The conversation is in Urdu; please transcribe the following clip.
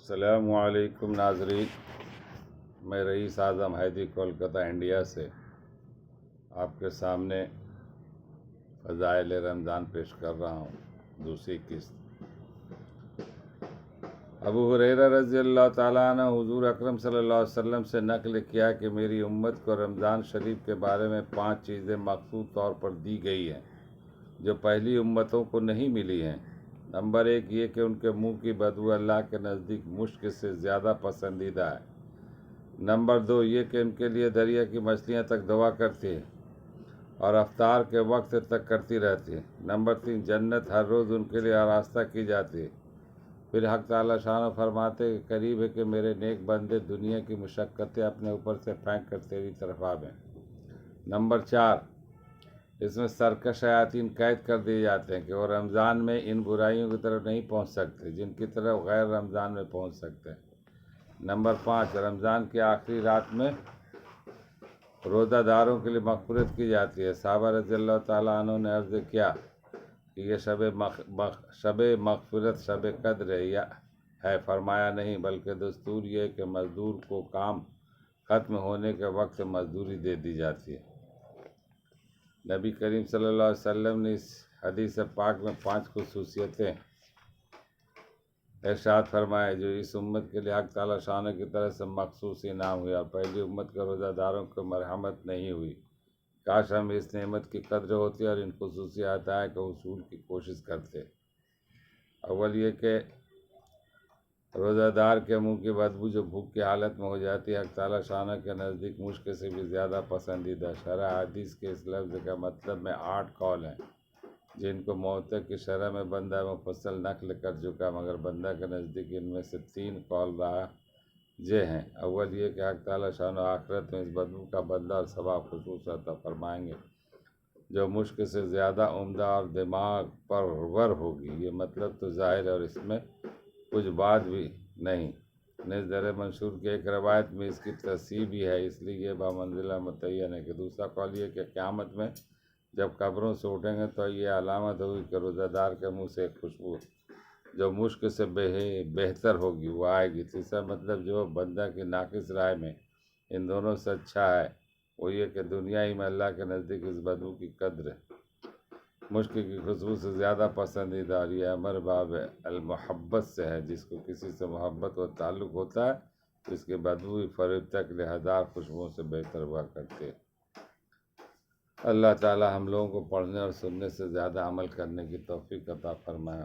السلام علیکم ناظرین، میں رئیس اعظم حیدی کولکتہ انڈیا سے آپ کے سامنے فضائل رمضان پیش کر رہا ہوں، دوسری قسط۔ ابو ہریرہ رضی اللہ تعالیٰ عنہ حضور اکرم صلی اللہ علیہ وسلم سے نقل کیا کہ میری امت کو رمضان شریف کے بارے میں 5 چیزیں مخصوص طور پر دی گئی ہیں جو پہلی امتوں کو نہیں ملی ہیں۔ نمبر 1 یہ کہ ان کے منہ کی بدبو اللہ کے نزدیک مشک سے زیادہ پسندیدہ ہے۔ نمبر 2 یہ کہ ان کے لیے دریا کی مچھلیاں تک دعا کرتی ہیں اور افطار کے وقت تک کرتی رہتی ہیں۔ نمبر 3 جنت ہر روز ان کے لیے آراستہ کی جاتی ہے۔ پھر حق تعالیٰ شان فرماتے کہ قریب ہے کہ میرے نیک بندے دنیا کی مشقتیں اپنے اوپر سے پھینک کر تیری طرف آویں۔ نمبر 4 اس میں سرکش شیاطین قید کر دیے جاتے ہیں کہ وہ رمضان میں ان برائیوں کی طرف نہیں پہنچ سکتے جن کی طرف غیر رمضان میں پہنچ سکتے ہیں۔ نمبر 5 رمضان کی آخری رات میں روزہ داروں کے لیے مغفرت کی جاتی ہے۔ صحابہ رضی اللہ تعالیٰ عنہ نے عرض کیا کہ یہ شب مغفرت شب قدر ہے؟ فرمایا نہیں، بلکہ دستور یہ ہے کہ مزدور کو کام ختم ہونے کے وقت مزدوری دے دی جاتی ہے۔ نبی کریم صلی اللہ علیہ وسلم نے اس حدیث پاک میں 5 خصوصیتیں ارشاد فرمائے جو اس امت کے لیے حق تعالیٰ شان کی طرف سے مخصوص انعام ہوئی، اور پہلی امت کے روزہ داروں کو مرحمت نہیں ہوئی۔ کاش ہم اس نعمت کی قدر ہوتی اور ان خصوصیات کے حصول کی کوشش کرتے۔ اول یہ کہ روزہ دار کے منہ کی بدبو جو بھوک کی حالت میں ہو جاتی ہے، حق تعالیٰ شان کے نزدیک مشک سے بھی زیادہ پسندیدہ۔ شرح حدیث کے اس لفظ کا مطلب میں 8 قول ہیں جن کو موطا کی شرح میں بندہ مفصل نقل کر چکا، مگر بندہ کے نزدیک ان میں سے 3 قول راجح ہیں۔ اول یہ کہ حق تعالیٰ شان آخرت میں اس بدبو کا بدلہ اور ثواب خصوصا عطا فرمائیں گے جو مشک سے زیادہ عمدہ اور دماغ پرور ہوگی۔ یہ مطلب تو ظاہر ہے اور اس میں کچھ بات بھی نہیں۔ نیز در منشور کی ایک روایت میں اس کی تصحیح بھی ہے، اس لیے یہ بمنزلہ متعین ہے کہ دوسرا قول یہ کہ قیامت میں جب قبروں سے اٹھیں گے تو یہ علامت ہوگی کہ روزہ دار کے منہ سے ایک خوشبو جو مشک سے بہتر ہوگی وہ آئے گی۔ تیسرا مطلب جو بندہ کی ناقص رائے میں ان دونوں سے اچھا ہے وہ یہ کہ دنیا ہی میں اللہ کے نزدیک اس بدبو کی قدر مشک کی خوشبو سے زیادہ پسندیدہ، اور یہ امر باب المحبت سے ہے۔ جس کو کسی سے محبت و تعلق ہوتا ہے تو اس کی بدبو فرشتہ کے لیے 1000 خوشبوؤں سے بہتر ہوا کرتی ہے۔ اللہ تعالی ہم لوگوں کو پڑھنے اور سننے سے زیادہ عمل کرنے کی توفیق عطا فرمائے۔